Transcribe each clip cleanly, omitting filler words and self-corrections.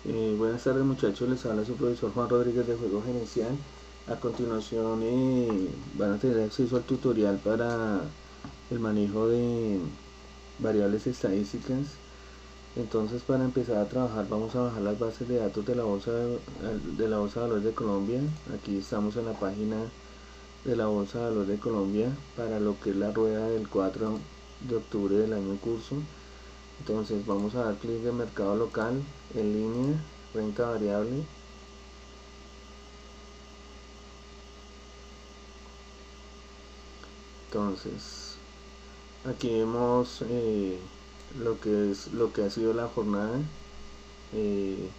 Buenas tardes muchachos, les habla su profesor Juan Rodríguez de Juego Gerencial. A continuación van a tener acceso al tutorial para el manejo de variables estadísticas. Entonces, para empezar a trabajar vamos a bajar las bases de datos de la Bolsa de Valores de Colombia. Aquí estamos en la página de la Bolsa de Valores de Colombia para lo que es la rueda del 4 de octubre del año en curso. Entonces vamos a dar clic en mercado local, en línea, renta variable. Entonces aquí vemos lo que ha sido la jornada. eh,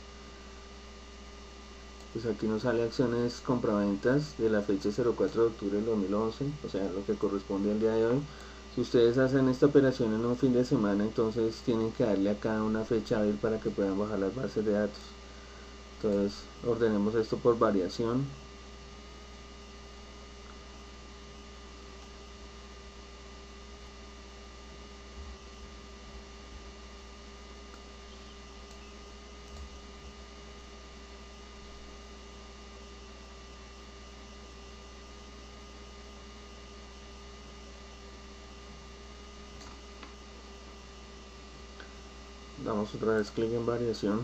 pues aquí nos sale acciones compraventas de la fecha 04 de octubre del 2011, o sea, lo que corresponde al día de hoy. Si ustedes hacen esta operación en un fin de semana, entonces tienen que darle acá una fecha hábil para que puedan bajar las bases de datos. Entonces ordenemos esto por variación. Damos otra vez clic en variación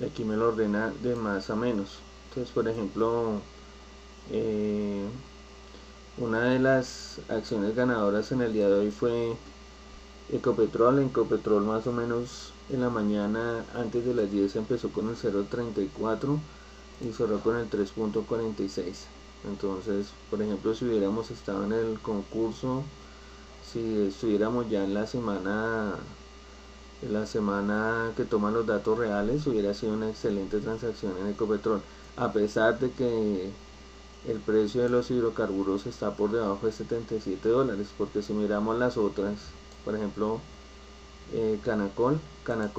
y aquí me lo ordena de más a menos. Entonces, por ejemplo, una de las acciones ganadoras en el día de hoy fue Ecopetrol más o menos en la mañana antes de las 10 empezó con el 0.34 y cerró con el 3.46. Entonces, por ejemplo, si hubiéramos estado en el concurso, si estuviéramos ya en la semana que toma los datos reales, hubiera sido una excelente transacción en Ecopetrol, a pesar de que el precio de los hidrocarburos está por debajo de $77, porque si miramos las otras, por ejemplo, Canacol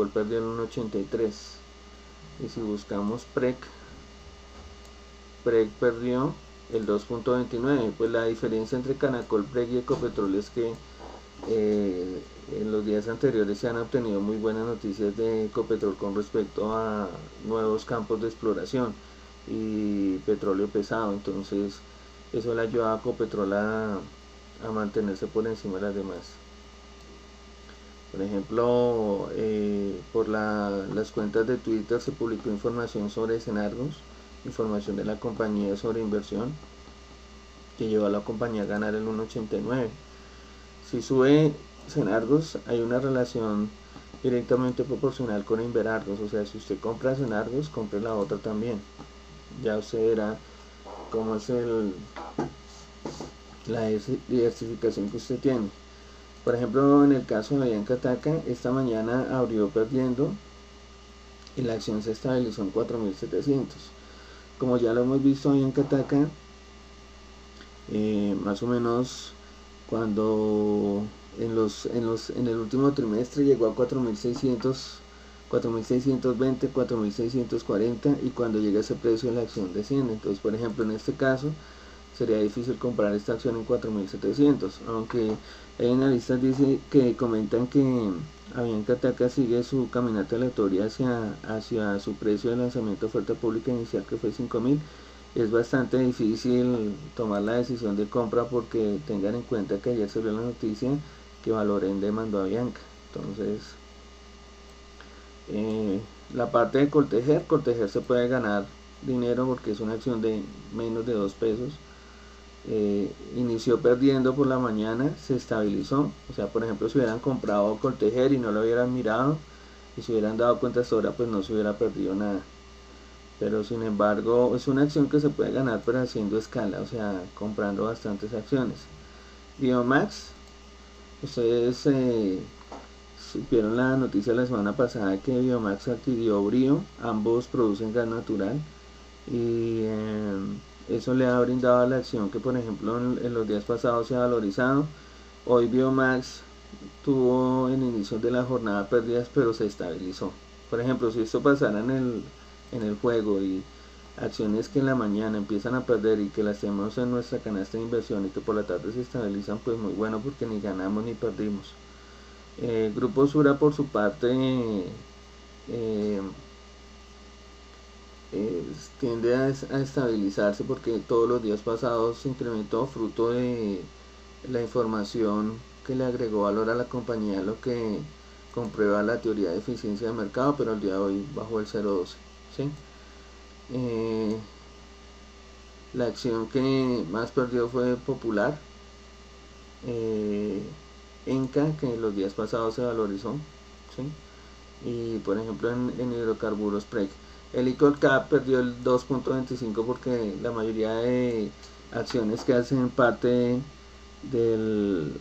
perdió el 1.83, y si buscamos PREC perdió el 2.29. Pues la diferencia entre Canacol, PREC y Ecopetrol es que en los días anteriores se han obtenido muy buenas noticias de Ecopetrol con respecto a nuevos campos de exploración y petróleo pesado. Entonces eso le ayuda a Ecopetrol a mantenerse por encima de las demás. Por ejemplo, por las cuentas de Twitter se publicó información sobre Senargos, información de la compañía sobre inversión, que llevó a la compañía a ganar el 1.89. Si sube Senargos, hay una relación directamente proporcional con Inverargos, o sea, si usted compra Senargos, compre la otra también. Ya usted verá cómo es la diversificación que usted tiene. Por ejemplo, en el caso de Avianca Taca, esta mañana abrió perdiendo y la acción se estabilizó en 4.700. Como ya lo hemos visto, Avianca Taca, más o menos cuando en el último trimestre llegó a 4.600, 4.620, 4.640, y cuando llega ese precio la acción desciende. Entonces, por ejemplo, en este caso sería difícil comprar esta acción en 4.700, aunque hay analistas que comentan que Avianca Taca sigue su caminata aleatoria hacia su precio de lanzamiento de oferta pública inicial, que fue 5.000. Es bastante difícil tomar la decisión de compra, porque tengan en cuenta que ayer salió la noticia que Valorem demandó a Avianca. Entonces, la parte de Coltejer se puede ganar dinero porque es una acción de menos de 2 pesos. Inició perdiendo por la mañana, se estabilizó. O sea, por ejemplo, si hubieran comprado Coltejer y no lo hubieran mirado y se hubieran dado cuenta hasta ahora, pues no se hubiera perdido nada. Pero sin embargo es una acción que se puede ganar, pero haciendo escala, o sea, comprando bastantes acciones. Biomax, ustedes supieron la noticia la semana pasada que Biomax adquirió Brio, ambos producen gas natural, y eso le ha brindado a la acción que, por ejemplo, en los días pasados se ha valorizado. Hoy Biomax tuvo en inicio de la jornada pérdidas, pero se estabilizó. Por ejemplo, si esto pasara en el juego, y acciones que en la mañana empiezan a perder y que las tenemos en nuestra canasta de inversión y que por la tarde se estabilizan, pues muy bueno, porque ni ganamos ni perdimos. Grupo Sura por su parte tiende a estabilizarse porque todos los días pasados se incrementó fruto de la información que le agregó valor a la compañía, lo que comprueba la teoría de eficiencia de mercado, pero el día de hoy bajó el 0,12. ¿Sí? Eh, la acción que más perdió fue Popular, eh, Enca, que los días pasados se valorizó, ¿sí? Y por ejemplo en hidrocarburos PREC. El ICOLCAP perdió el 2.25 porque la mayoría de acciones que hacen parte de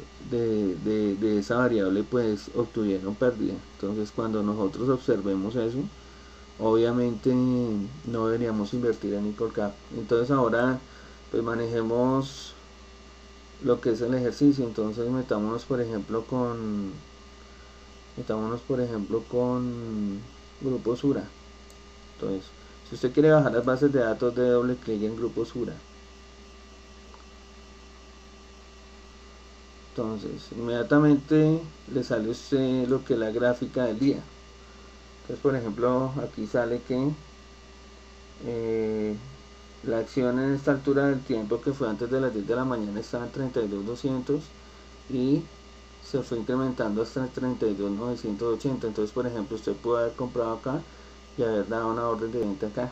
esa variable pues obtuvieron pérdida. Entonces cuando nosotros observemos eso, obviamente no deberíamos invertir en ICOLCAP. Entonces ahora pues manejemos lo que es el ejercicio. Entonces metámonos por ejemplo con Grupo Sura. Entonces, si usted quiere bajar las bases de datos, de doble clic en Grupo Sura. Entonces, inmediatamente le sale a usted lo que es la gráfica del día. Entonces, por ejemplo, aquí sale que la acción en esta altura del tiempo, que fue antes de las 10 de la mañana, estaba en 32.200 y se fue incrementando hasta 32.980. Entonces, por ejemplo, usted puede haber comprado acá y haber dado una orden de venta acá,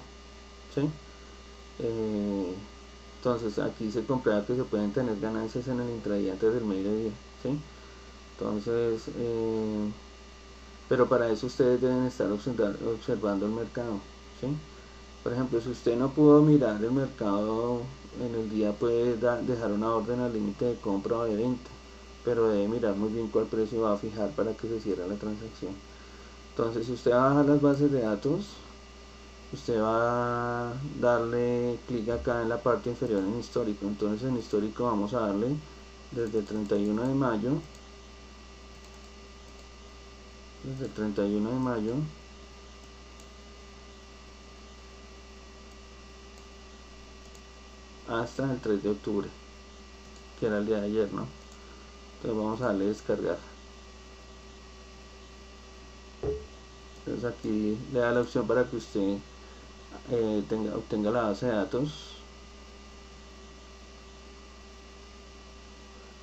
¿sí? Entonces aquí se comprueba que se pueden tener ganancias en el intradía antes del mediodía, ¿sí? Entonces, pero para eso ustedes deben estar observando el mercado, ¿sí? Por ejemplo, si usted no pudo mirar el mercado en el día, puede dejar una orden al límite de compra o de venta, pero debe mirar muy bien cuál precio va a fijar para que se cierre la transacción. Entonces, si usted baja las bases de datos, usted va a darle clic acá en la parte inferior en histórico. Entonces en histórico vamos a darle desde el 31 de mayo, desde el 31 de mayo hasta el 3 de octubre, que era el día de ayer, ¿no? Entonces vamos a darle descargar. Entonces aquí le da la opción para que usted obtenga la base de datos,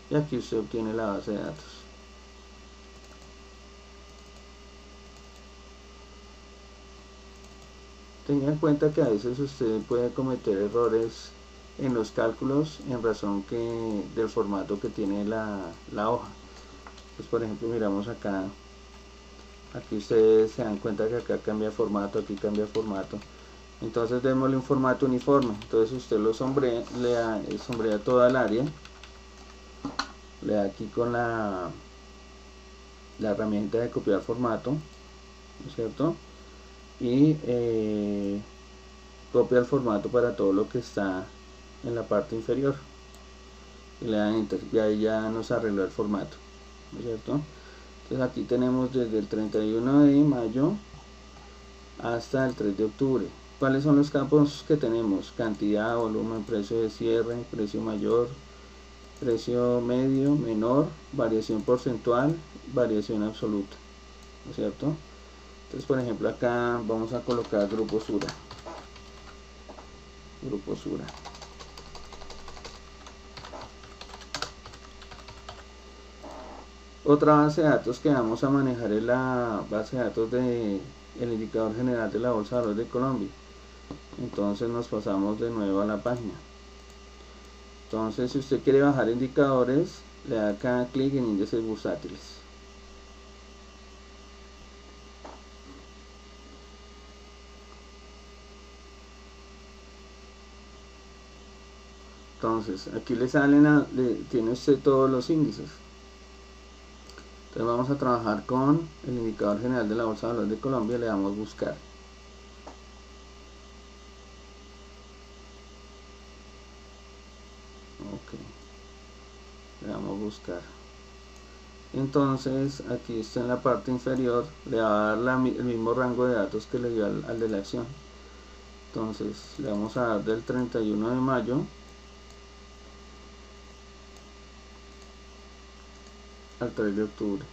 y aquí usted obtiene la base de datos. Tenga en cuenta que a veces usted puede cometer errores en los cálculos en razón del formato que tiene la hoja. Pues por ejemplo miramos acá, aquí ustedes se dan cuenta que acá cambia formato, aquí cambia formato. Entonces démosle un formato uniforme. Entonces usted lo sombrea, sombrea toda el área, le da aquí con la herramienta de copiar formato, ¿no es cierto? Y copia el formato para todo lo que está en la parte inferior y le da enter, y ahí ya nos arregló el formato, ¿no es cierto? Entonces aquí tenemos desde el 31 de mayo hasta el 3 de octubre. ¿Cuáles son los campos que tenemos? Cantidad, volumen, precio de cierre, precio mayor, precio medio, menor, variación porcentual, variación absoluta, ¿no es cierto? Entonces por ejemplo acá vamos a colocar Grupo Sura. Grupo Sura. Otra base de datos que vamos a manejar es la base de datos del indicador general de la Bolsa de Valores de Colombia. Entonces nos pasamos de nuevo a la página. Entonces si usted quiere bajar indicadores, le da acá clic en índices bursátiles. Entonces aquí le salen, tiene usted todos los índices. Entonces vamos a trabajar con el indicador general de la Bolsa de Valores de Colombia, le damos buscar. Ok, le damos buscar. Entonces aquí está en la parte inferior, le va a dar el mismo rango de datos que le dio al de la acción. Entonces le vamos a dar del 31 de mayo al 3 de octubre.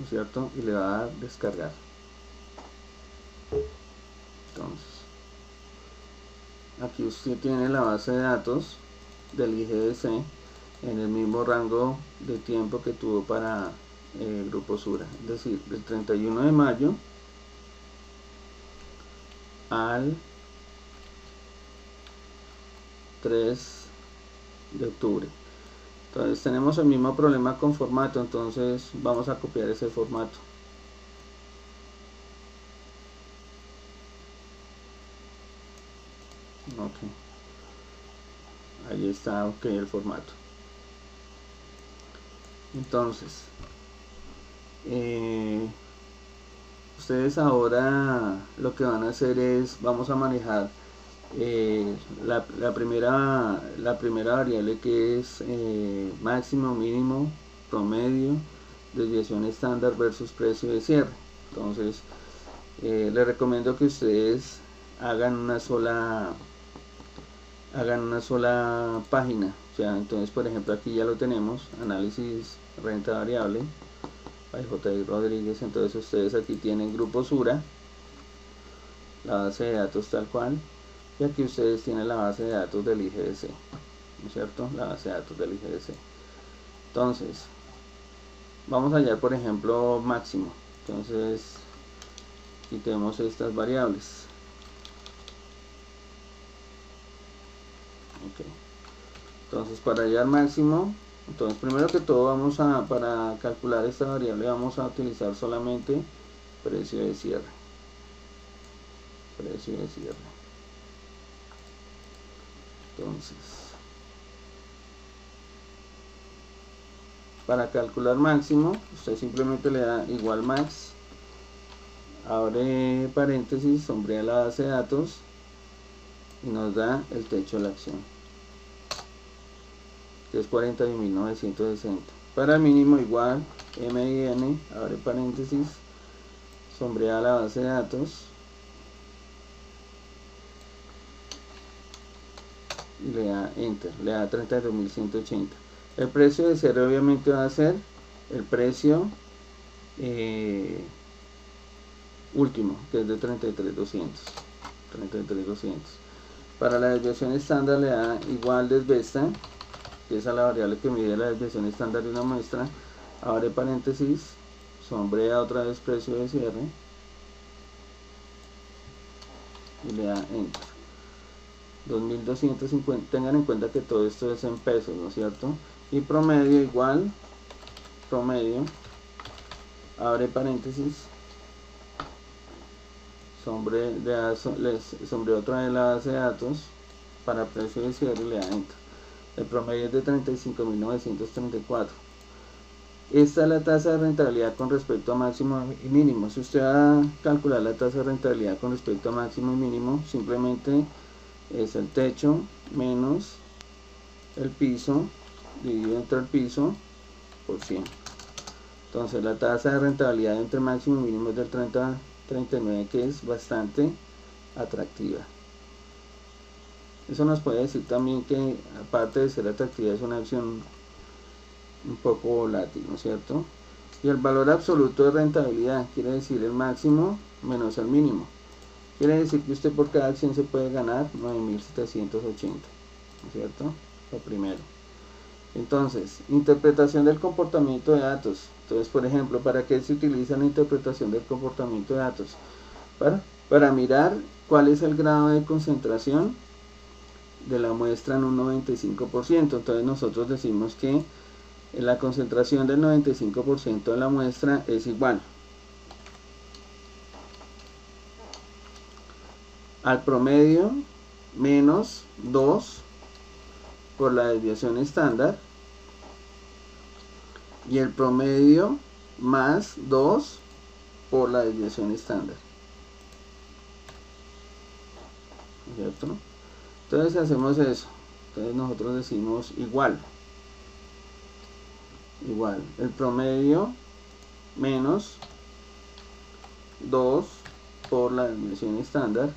¿no es cierto? Y le va a dar descargar. Entonces, aquí usted tiene la base de datos del IGBC en el mismo rango de tiempo que tuvo para el grupo Sura, es decir, del 31 de mayo al 3 de octubre. Entonces tenemos el mismo problema con formato, entonces vamos a copiar ese formato. Ok, ahí está, ok, el formato. Entonces ustedes ahora lo que van a hacer es, vamos a manejar la primera variable, que es máximo, mínimo, promedio, desviación estándar versus precio de cierre. Entonces les recomiendo que ustedes hagan una sola página. O sea, entonces, por ejemplo, aquí ya lo tenemos, análisis renta variable by J.I. Rodríguez. Entonces ustedes aquí tienen grupo Sura, la base de datos tal cual, y aquí ustedes tienen la base de datos del IGBC, ¿no es cierto? La base de datos del IGBC. Entonces vamos a hallar, por ejemplo, máximo. Entonces quitemos estas variables. Okay. Entonces, para hallar máximo, entonces primero que todo para calcular esta variable vamos a utilizar solamente precio de cierre. Precio de cierre. Entonces, para calcular máximo, usted simplemente le da igual max, abre paréntesis, sombrea la base de datos y nos da el techo de la acción, que es 41.960. Para mínimo igual MIN, abre paréntesis, sombrea la base de datos y le da enter, le da 32.180. El precio de cierre obviamente va a ser el precio último, que es de 33.200. Para la desviación estándar le da igual desvesta, que es a la variable que mide la desviación estándar de una muestra, abre paréntesis, sombrea otra vez precio de cierre y le da enter. 2.250, tengan en cuenta que todo esto es en pesos, ¿no es cierto? Y promedio igual, promedio, abre paréntesis, sombrea otra vez la base de datos para precio de cierre y le da enter. El promedio es de 35.934. Esta es la tasa de rentabilidad con respecto a máximo y mínimo. Si usted va a calcular la tasa de rentabilidad con respecto a máximo y mínimo, simplemente es el techo menos el piso dividido entre el piso por 100. Entonces la tasa de rentabilidad entre máximo y mínimo es del 39, que es bastante atractiva. Eso nos puede decir también que, aparte de ser atractiva, es una acción un poco volátil, ¿no es cierto? Y el valor absoluto de rentabilidad quiere decir el máximo menos el mínimo. Quiere decir que usted por cada acción se puede ganar 9.780, ¿no es cierto? Lo primero. Entonces, interpretación del comportamiento de datos. Entonces, por ejemplo, ¿para qué se utiliza la interpretación del comportamiento de datos? Para mirar cuál es el grado de concentración de la muestra en un 95%. Entonces nosotros decimos que la concentración del 95% de la muestra es igual al promedio menos 2 por la desviación estándar y el promedio más 2 por la desviación estándar, ¿cierto? Entonces hacemos eso. Entonces nosotros decimos igual el promedio menos 2 por la desviación estándar,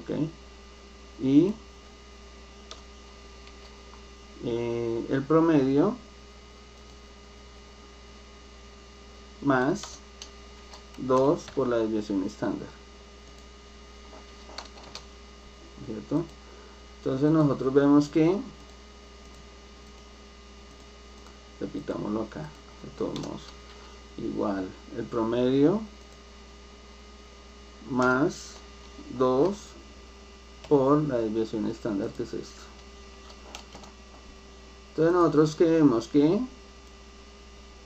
ok, y el promedio más 2 por la desviación estándar, ¿cierto? Entonces nosotros vemos que, repitámoslo acá, de todos modos, igual el promedio más 2 por la desviación estándar, que es esto. Entonces nosotros que vemos que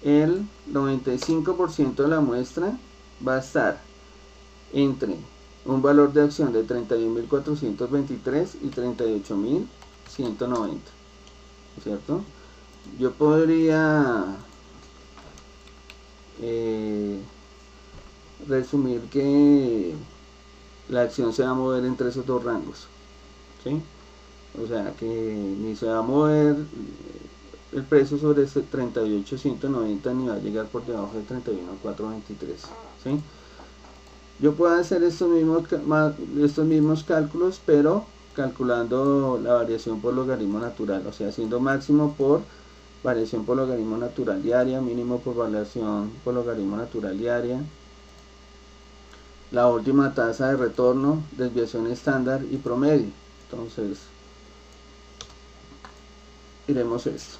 el 95% de la muestra va a estar entre un valor de acción de 31.423 y 38.190, ¿cierto? Yo podría resumir que la acción se va a mover entre esos dos rangos, ¿sí? O sea que ni se va a mover el precio sobre ese 38.190 ni va a llegar por debajo de 31.423, ¿sí? Yo puedo hacer estos mismos cálculos, pero calculando la variación por logaritmo natural, o sea, haciendo máximo por variación por logaritmo natural diaria, mínimo por variación por logaritmo natural diaria, la última tasa de retorno, desviación estándar y promedio. Entonces, iremos esto.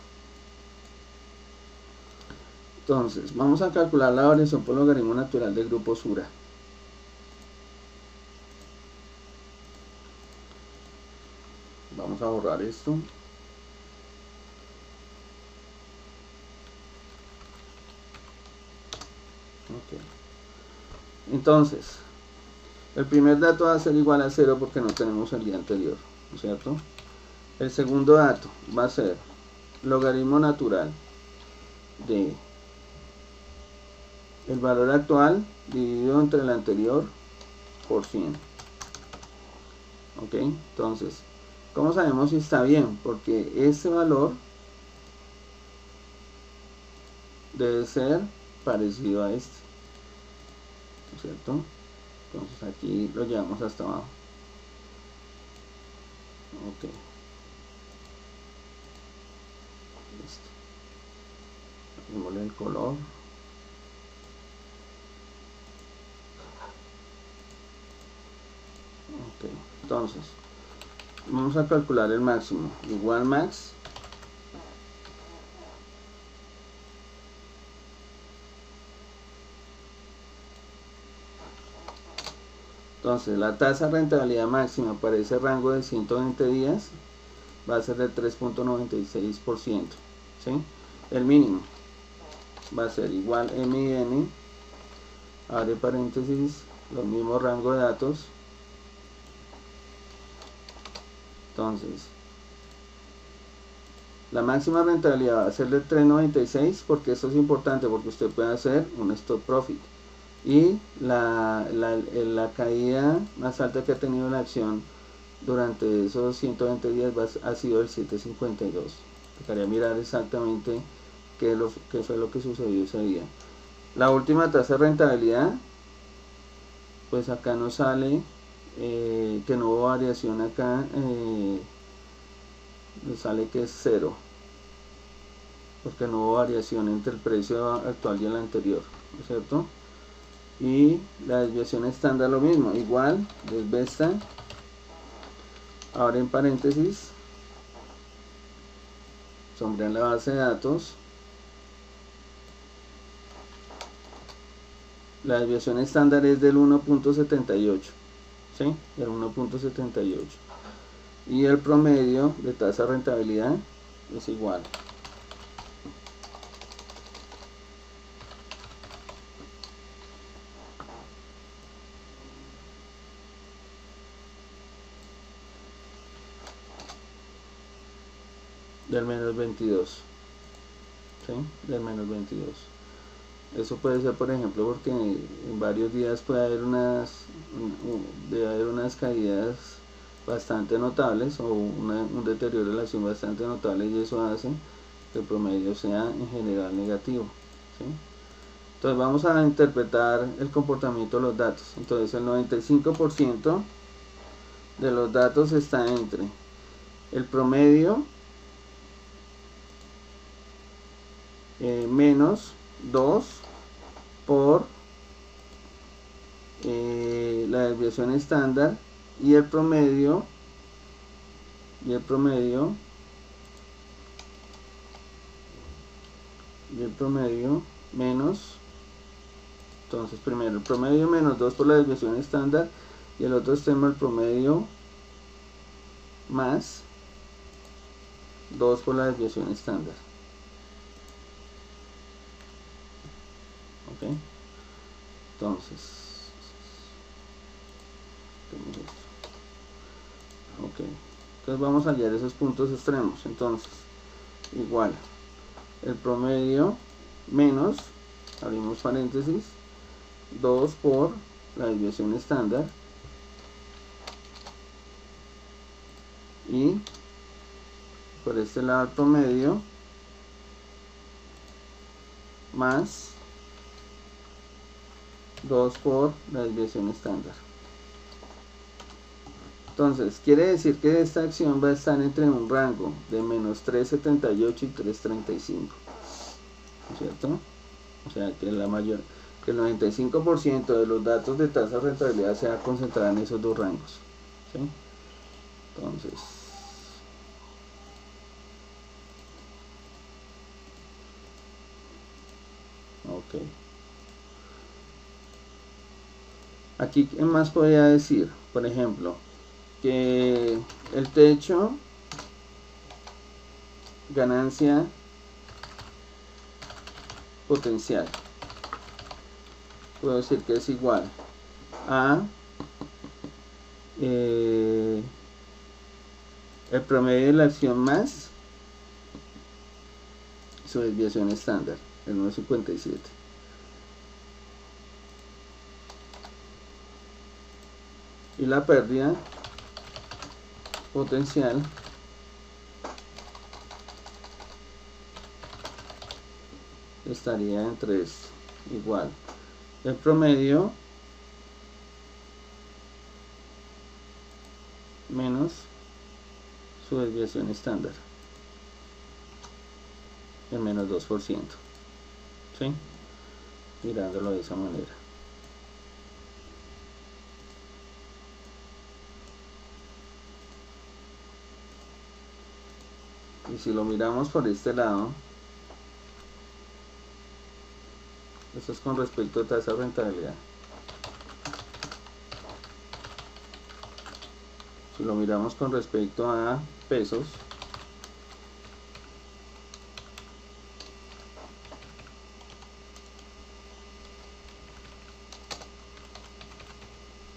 Entonces, vamos a calcular la variación por logaritmo natural del grupo Sura. Vamos a borrar esto. Okay. Entonces, el primer dato va a ser igual a 0 porque no tenemos el día anterior, ¿no es cierto? El segundo dato va a ser logaritmo natural de el valor actual dividido entre el anterior por 100. Ok, entonces, ¿cómo sabemos si está bien? Porque ese valor debe ser parecido a este, ¿no es cierto? Entonces aquí lo llevamos hasta abajo. Ok. Listo. Cambiémosle el color. Ok. Entonces, vamos a calcular el máximo. Igual max. Entonces, la tasa de rentabilidad máxima para ese rango de 120 días va a ser del 3.96%, ¿sí? El mínimo va a ser igual M y N, abre paréntesis, los mismos rangos de datos. Entonces, la máxima rentabilidad va a ser del 3.96, porque esto es importante, porque usted puede hacer un stop profit. Y la caída más alta que ha tenido la acción durante esos 120 días ha sido el 7.52. Tocaría mirar exactamente qué fue lo que sucedió ese día. La última tasa de rentabilidad, pues acá nos sale que no hubo variación acá, nos sale que es 0, porque no hubo variación entre el precio actual y el anterior, ¿no es cierto? Y la desviación estándar lo mismo, igual, desvesta, ahora en paréntesis, sombrean la base de datos, la desviación estándar es del 1.78, ¿sí? Del 1.78, y el promedio de tasa de rentabilidad es igual del menos 22, ¿sí? Del menos 22. Eso puede ser, por ejemplo, porque en varios días puede haber unas caídas bastante notables o un deterioro de la acción bastante notable, y eso hace que el promedio sea en general negativo, ¿sí? Entonces vamos a interpretar el comportamiento de los datos. Entonces el 95% de los datos está entre el promedio menos 2 por la desviación estándar y el promedio menos, entonces primero el promedio menos 2 por la desviación estándar y el otro extremo el promedio más 2 por la desviación estándar. Ok, entonces vamos a hallar esos puntos extremos. Entonces igual el promedio menos, abrimos paréntesis, 2 por la desviación estándar y por este lado el promedio más 2 por la desviación estándar. Entonces quiere decir que esta acción va a estar entre un rango de menos 3.78 y 3.35, ¿cierto? O sea que que el 95% de los datos de tasa de rentabilidad se va a concentrar en esos dos rangos, ¿sí? Entonces ok, aquí ¿qué más podría decir? Por ejemplo, que el techo ganancia potencial, puedo decir que es igual a el promedio de la acción más su desviación estándar, el 1.57. Y la pérdida potencial estaría en 3 igual el promedio menos su desviación estándar, el menos 2%, ¿sí? Mirándolo de esa manera. Y si lo miramos por este lado, esto es con respecto a tasa de rentabilidad. Si lo miramos con respecto a pesos,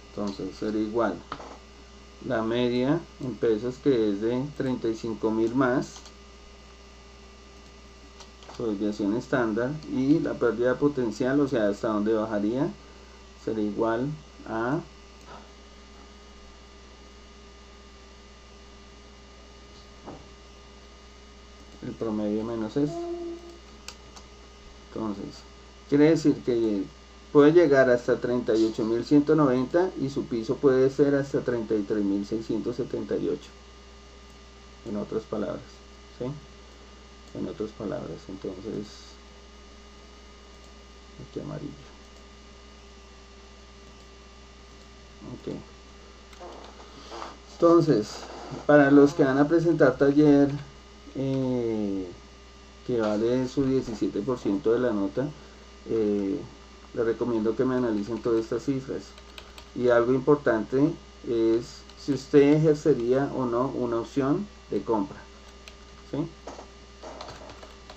entonces sería igual la media en pesos, que es de 35.000 más su desviación estándar, y la pérdida potencial, o sea hasta donde bajaría, sería igual a el promedio menos esto. Entonces quiere decir que puede llegar hasta 38.190 y su piso puede ser hasta 33.678, en otras palabras, ¿sí? En otras palabras, entonces aquí amarillo. Ok, entonces para los que van a presentar taller que vale su 17% de la nota, les recomiendo que me analicen todas estas cifras. Y algo importante es si usted ejercería o no una opción de compra, ¿sí?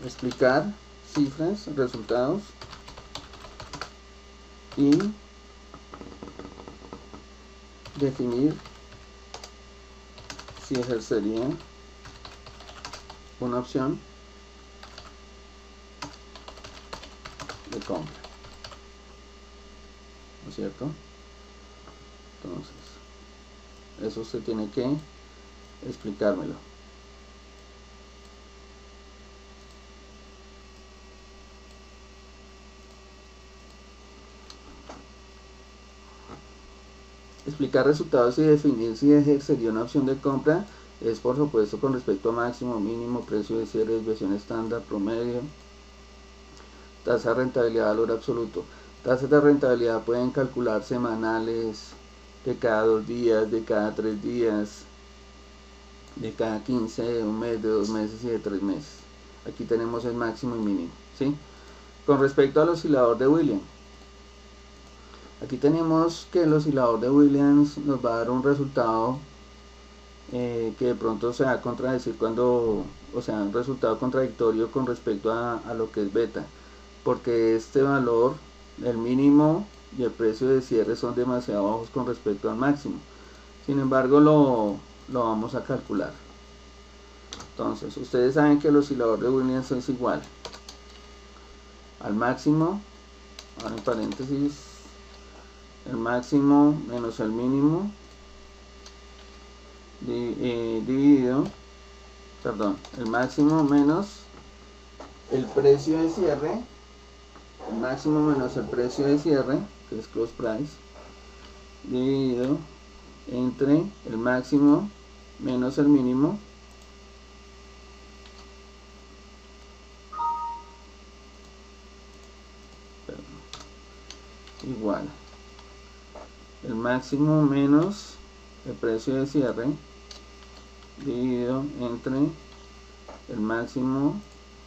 Explicar cifras, resultados y definir si ejercería una opción de compra, ¿no es cierto? Entonces eso usted tiene que explicármelo. Explicar resultados y definir si ejercería una opción de compra es por supuesto con respecto a máximo, mínimo, precio de cierre, desviación estándar, promedio, tasa de rentabilidad, valor absoluto. Tasas de rentabilidad pueden calcular semanales, de cada 2 días, de cada 3 días, de cada 15, de un mes, de 2 meses y de 3 meses. Aquí tenemos el máximo y mínimo, ¿sí? Con respecto al oscilador de Williams, aquí tenemos que el oscilador de Williams nos va a dar un resultado que de pronto se va a contradecir cuando, o sea, un resultado contradictorio con respecto a lo que es beta, porque este valor, el mínimo y el precio de cierre son demasiado bajos con respecto al máximo. Sin embargo, lo vamos a calcular. Entonces, ustedes saben que el oscilador de Williams es igual al máximo, ahora en paréntesis, el máximo menos el mínimo dividido, perdón, el máximo menos el precio de cierre, el máximo menos el precio de cierre, que es close price, dividido entre el máximo menos el mínimo igual el máximo menos el precio de cierre dividido entre el máximo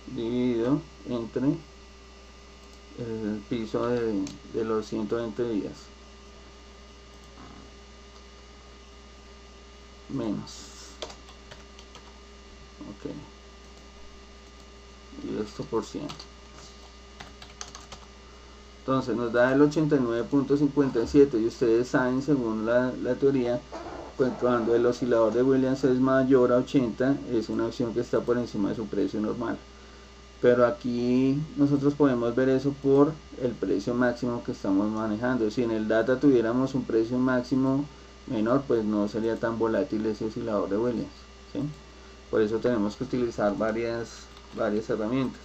dividido entre el piso de los 120 días menos, ok, y esto por 100. Entonces nos da el 89.57 y ustedes saben, según la teoría, pues cuando el oscilador de Williams es mayor a 80 es una acción que está por encima de su precio normal. Pero aquí nosotros podemos ver eso por el precio máximo que estamos manejando. Si en el data tuviéramos un precio máximo menor, pues no sería tan volátil ese oscilador de Williams, ¿sí? Por eso tenemos que utilizar varias herramientas.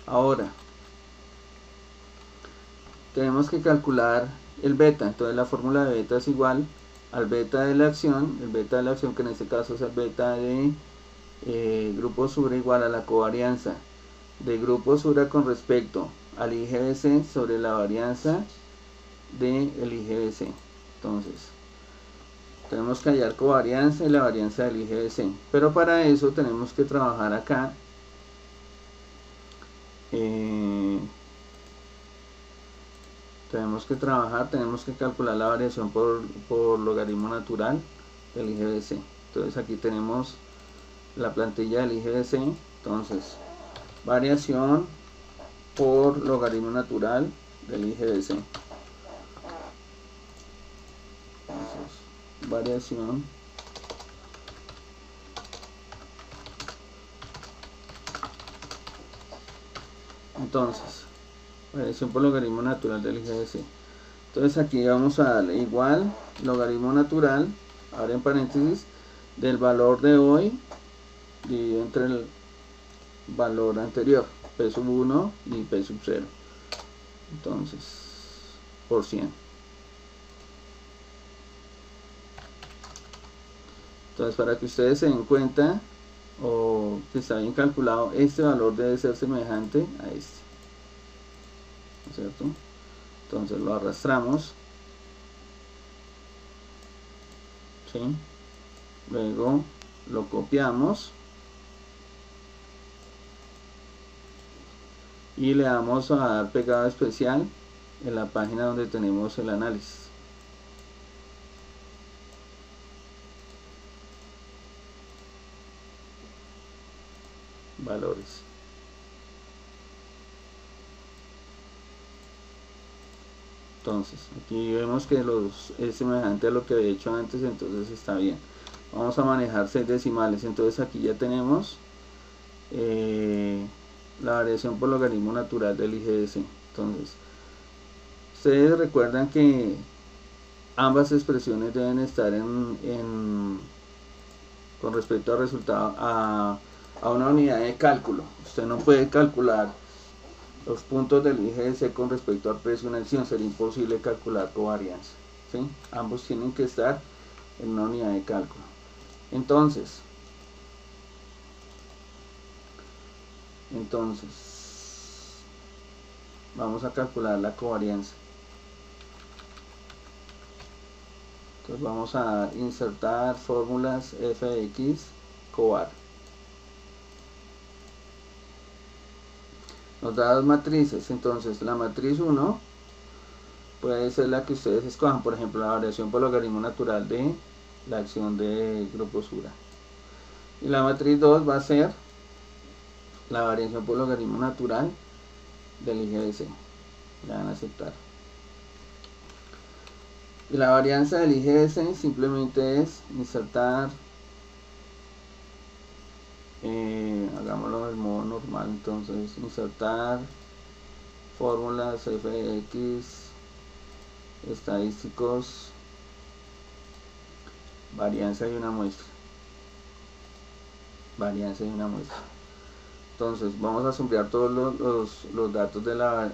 Ahora tenemos que calcular el beta. Entonces la fórmula de beta es igual al beta de la acción, el beta de la acción que en este caso es el beta de grupo Sura, igual a la covarianza de grupo Sura con respecto al IGBC sobre la varianza del IGBC. Entonces tenemos que hallar covarianza y la varianza del IGBC, pero para eso tenemos que trabajar acá tenemos que calcular la variación por logaritmo natural del IGBC. Entonces aquí tenemos la plantilla del IGBC. Entonces, variación por logaritmo natural del IGBC. Entonces, variación por logaritmo natural del IGBC. Entonces aquí vamos a darle igual logaritmo natural, ahora en paréntesis, del valor de hoy dividido entre el valor anterior, P sub 1 y P sub 0. Entonces, por 100. Entonces, para que ustedes se den cuenta o que está bien calculado, este valor debe ser semejante a este, ¿no es cierto? Entonces lo arrastramos, ¿sí? Luego lo copiamos y le damos a dar pegado especial en la página donde tenemos el análisis. Valores. Entonces aquí vemos que es semejante a lo que había hecho antes, entonces está bien. Vamos a manejar 6 decimales. Entonces aquí ya tenemos la variación por logaritmo natural del IGBC. Entonces ustedes recuerdan que ambas expresiones deben estar con respecto al resultado a una unidad de cálculo. Usted no puede calcular los puntos del IGBC con respecto al precio de una acción, sería imposible calcular covarianza, ¿sí? Ambos tienen que estar en una unidad de cálculo. Entonces vamos a calcular la covarianza. Entonces vamos a insertar fórmulas f de x covar. Nos da dos matrices, entonces la matriz 1 puede ser la que ustedes escojan, por ejemplo la variación por logaritmo natural de la acción de gruposura. Y la matriz 2 va a ser la variación por logaritmo natural del IGS. Le van a aceptar. Y la varianza del IGS simplemente es insertar, hagámoslo del modo normal, entonces insertar fórmulas f de x, estadísticos, varianza de una muestra. Varianza de una muestra. Entonces vamos a sombrear todos los datos de la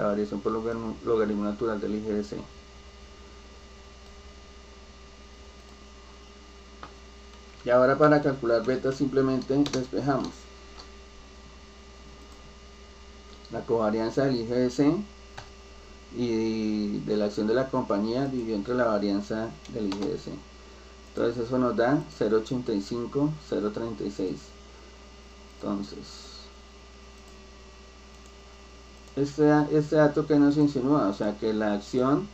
variación por logaritmo natural del IGS. Y ahora para calcular beta simplemente despejamos la covarianza del IGS y de la acción de la compañía dividido entre la varianza del IGS. Entonces eso nos da 0.85, 0.36. Entonces este dato que nos insinúa, o sea que la acción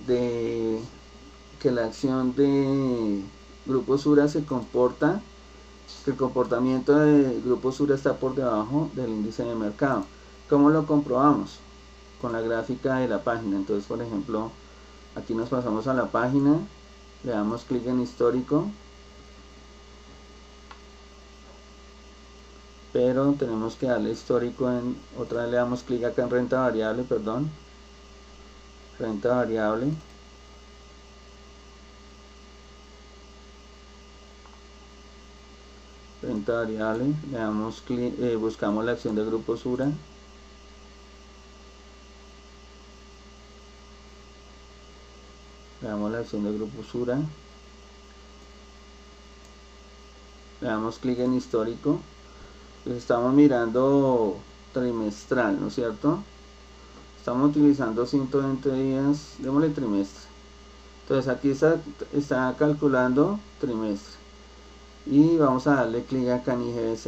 de Grupo Sura se comporta, que el comportamiento de Grupo Sura está por debajo del índice de mercado. ¿Cómo lo comprobamos? Con la gráfica de la página. Entonces, por ejemplo, aquí nos pasamos a la página, le damos clic en histórico, pero tenemos que darle histórico otra vez le damos clic acá en renta variable, perdón, renta variable. Renta variable, le damos clic, buscamos la acción de Grupo Sura, le damos la acción de Grupo Sura, le damos clic en histórico. Pues estamos mirando trimestral, ¿no es cierto? Estamos utilizando 120 días, démosle trimestre. Entonces aquí está calculando trimestre y vamos a darle clic acá en IGS.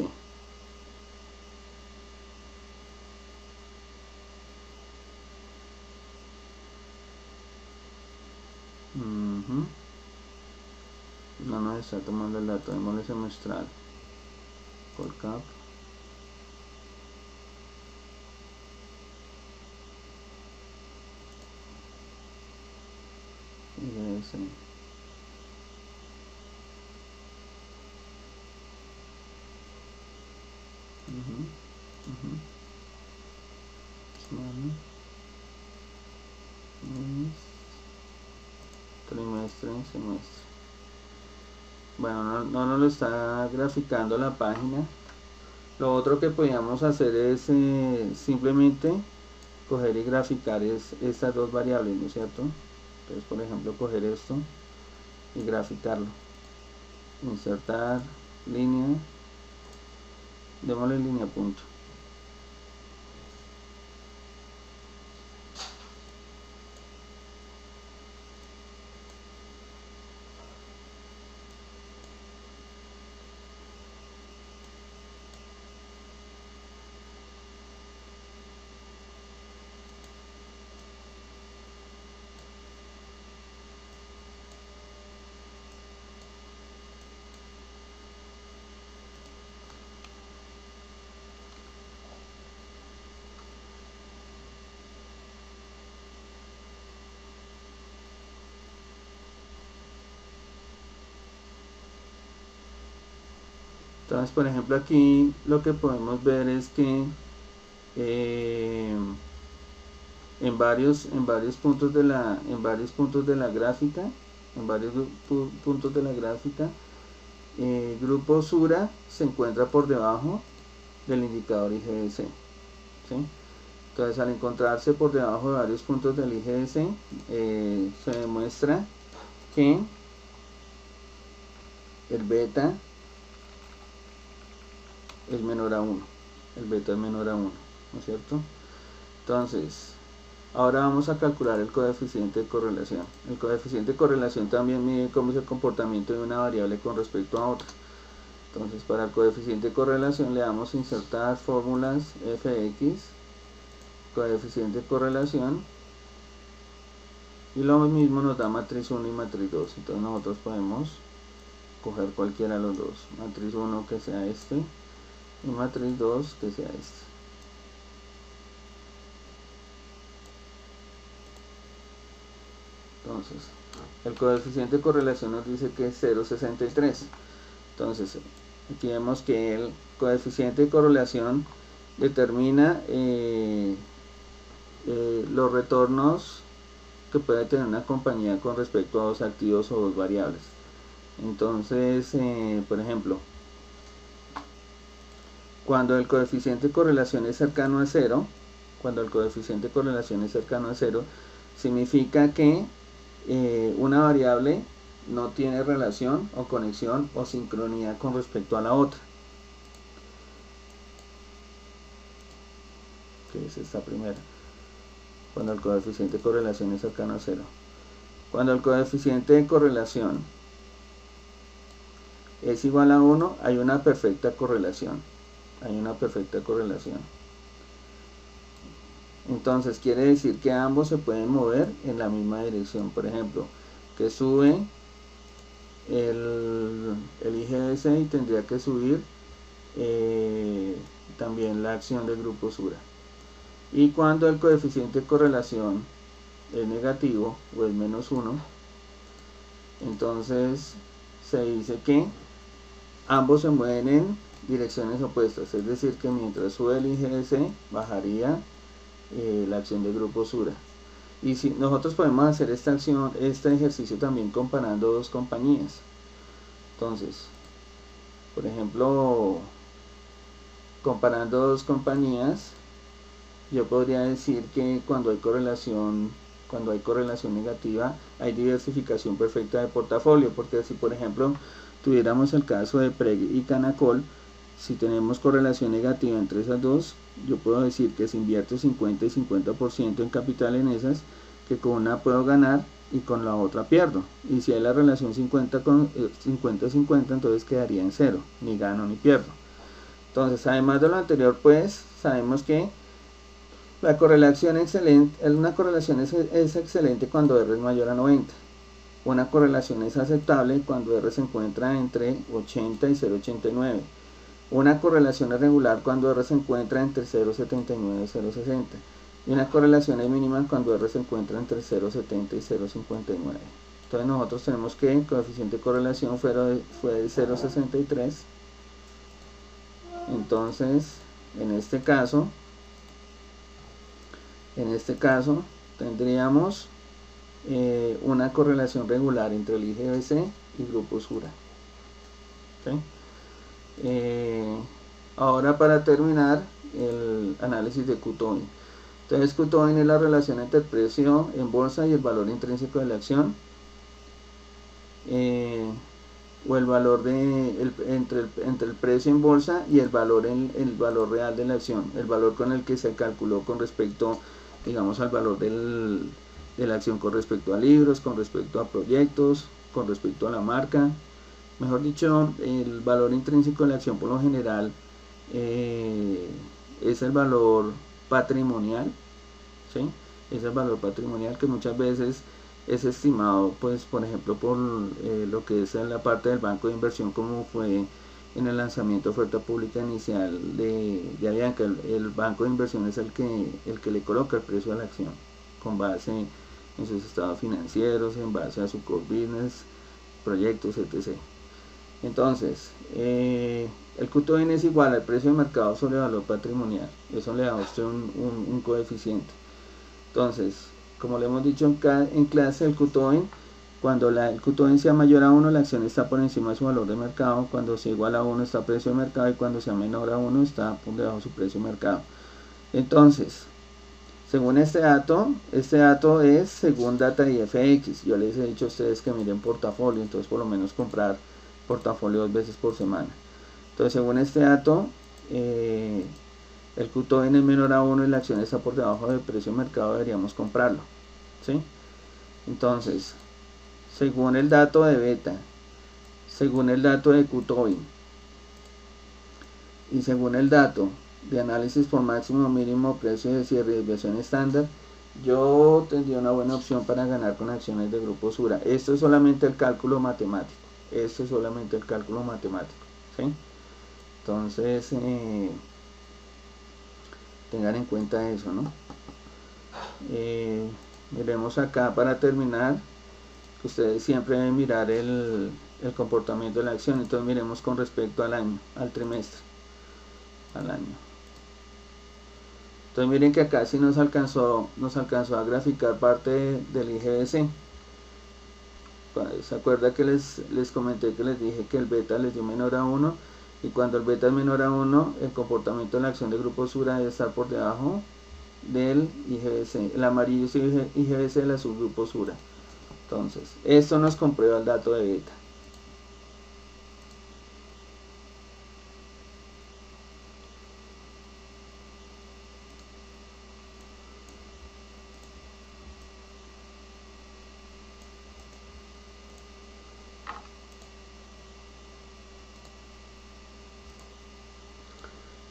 No nos está tomando el dato, démosle semestral, Colcap. IGS. Trimestre, semestre. Bueno, no nos lo está graficando la página. Lo otro que podríamos hacer es simplemente coger y graficar estas dos variables, ¿no es cierto? Entonces, por ejemplo, coger esto y graficarlo. Insertar línea, démosle línea punto. Entonces, por ejemplo, aquí lo que podemos ver es que en varios puntos de la gráfica, Grupo Sura se encuentra por debajo del indicador IGS, ¿sí? Entonces, al encontrarse por debajo de varios puntos del IGS, se demuestra que el beta es menor a 1. El beta es menor a 1, ¿no es cierto? Entonces, ahora vamos a calcular el coeficiente de correlación. El coeficiente de correlación también mide cómo es el comportamiento de una variable con respecto a otra. Entonces, para el coeficiente de correlación le damos insertar fórmulas fx, coeficiente de correlación, y lo mismo nos da matriz 1 y matriz 2. Entonces nosotros podemos coger cualquiera de los dos, matriz 1 que sea este y matriz 2 que sea este. Entonces, el coeficiente de correlación nos dice que es 0,63. Entonces, aquí vemos que el coeficiente de correlación determina los retornos que puede tener una compañía con respecto a dos activos o dos variables. Entonces, por ejemplo, cuando el coeficiente de correlación es cercano a 0, significa que una variable no tiene relación o conexión o sincronía con respecto a la otra, que es esta primera, cuando el coeficiente de correlación es cercano a 0. Cuando el coeficiente de correlación es igual a 1, hay una perfecta correlación. Entonces quiere decir que ambos se pueden mover en la misma dirección. Por ejemplo, que sube el IGBC y tendría que subir también la acción del grupo Sura. Y cuando el coeficiente de correlación es negativo o es menos 1, entonces se dice que ambos se mueven en direcciones opuestas, es decir que mientras sube el IGBC bajaría la acción del grupo Sura. Y si nosotros podemos hacer este ejercicio también comparando dos compañías. Entonces, por ejemplo, comparando dos compañías, yo podría decir que cuando hay correlación negativa, hay diversificación perfecta de portafolio, porque si por ejemplo tuviéramos el caso de Preg y Canacol, si tenemos correlación negativa entre esas dos, yo puedo decir que si invierto 50 y 50% en capital en esas, que con una puedo ganar y con la otra pierdo. Y si hay la relación 50-50, entonces quedaría en cero, ni gano ni pierdo. Entonces, además de lo anterior, pues sabemos que la correlación una correlación es excelente cuando R es mayor a 90. Una correlación es aceptable cuando R se encuentra entre 80 y 0,89. Una correlación es regular cuando R se encuentra entre 0,79 y 0,60. Y una correlación es mínima cuando R se encuentra entre 0,70 y 0,59. Entonces nosotros tenemos que el coeficiente de correlación fue de 0,63. Entonces, en este caso tendríamos una correlación regular entre el IGBC y grupo Sura. ¿Okay? Ahora, para terminar el análisis de Q-Tobin. Entonces Q-Tobin es la relación entre el precio en bolsa y el valor intrínseco de la acción, o el valor entre el precio en bolsa y el valor real de la acción, el valor con el que se calculó con respecto, digamos, al valor de la acción con respecto a libros, con respecto a proyectos, con respecto a la marca. Mejor dicho, el valor intrínseco de la acción por lo general es el valor patrimonial, ¿sí? Es el valor patrimonial que muchas veces es estimado, pues, por ejemplo, por lo que es en la parte del banco de inversión, como fue en el lanzamiento de oferta pública inicial de Avianca. El banco de inversión es el que le coloca el precio a la acción con base en sus estados financieros, en base a su core business, proyectos, etc. Entonces, el Q-Tobin es igual al precio de mercado sobre el valor patrimonial. Eso le da a usted un coeficiente. Entonces, como le hemos dicho en clase, el Q-Tobin, cuando el Q-Tobin sea mayor a 1, la acción está por encima de su valor de mercado. Cuando sea igual a 1 está a precio de mercado, y cuando sea menor a 1 está por debajo de su precio de mercado. Entonces, según este dato es según Data IFX. Yo les he dicho a ustedes que miren portafolio, entonces por lo menos comprar portafolio 2 veces por semana. Entonces, según este dato, el Q-Tobin es menor a 1 y la acción está por debajo del precio de mercado, deberíamos comprarlo, ¿sí? Entonces, según el dato de beta, según el dato de Q-Tobin y según el dato de análisis por máximo, mínimo, precio de cierre y desviación estándar, yo tendría una buena opción para ganar con acciones de Grupo Sura. Esto es solamente el cálculo matemático. Esto es solamente el cálculo matemático, ¿sí? Entonces, tengan en cuenta eso, ¿no? Miremos acá para terminar. Ustedes siempre deben mirar el comportamiento de la acción. Entonces miremos con respecto al año, al trimestre, al año. Entonces miren que acá sí nos alcanzó a graficar parte del IGBC. ¿Se acuerda que les comenté que les dije que el beta les dio menor a 1? Y cuando el beta es menor a 1, el comportamiento de la acción de Grupo Sura debe estar por debajo del IGBC. El amarillo es el IGBC de la subgrupo Sura. Entonces, esto nos comprueba el dato de beta.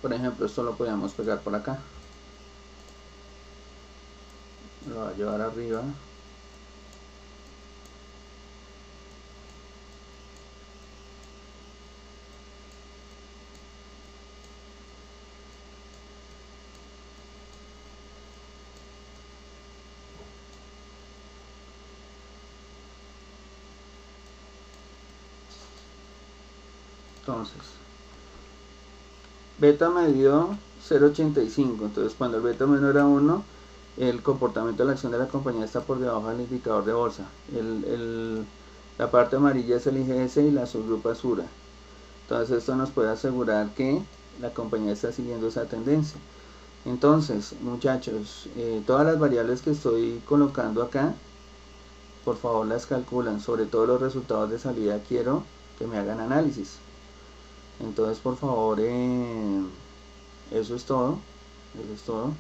Por ejemplo, esto lo podemos pegar por acá. Lo va a llevar arriba. Entonces, beta me dio 0.85. Entonces, cuando el beta menor a 1, el comportamiento de la acción de la compañía está por debajo del indicador de bolsa. La parte amarilla es el IGS y la subgrupa Sura. Entonces, esto nos puede asegurar que la compañía está siguiendo esa tendencia. Entonces, muchachos, todas las variables que estoy colocando acá, por favor las calculan. Sobre todo los resultados de salida, quiero que me hagan análisis. Entonces, por favor, eso es todo. Eso es todo.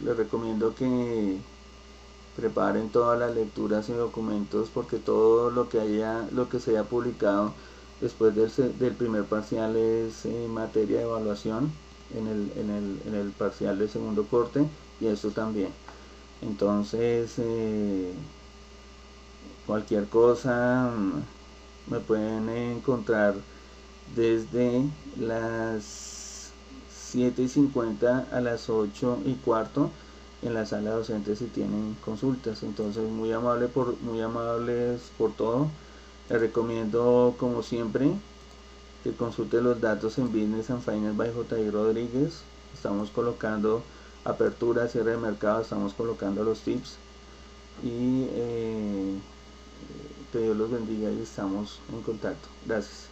Les recomiendo que preparen todas las lecturas y documentos, porque todo lo que se haya publicado después del primer parcial es materia de evaluación en el parcial del segundo corte, y esto también. Entonces, cualquier cosa me pueden encontrar desde las 7:50 a las 8:15 en la sala docente si tienen consultas. Entonces, muy amables por todo. Les recomiendo, como siempre, que consulte los datos en Business and Finance by J.I. Rodríguez. Estamos colocando apertura, cierre de mercado, estamos colocando los tips, y que Dios los bendiga y estamos en contacto. Gracias.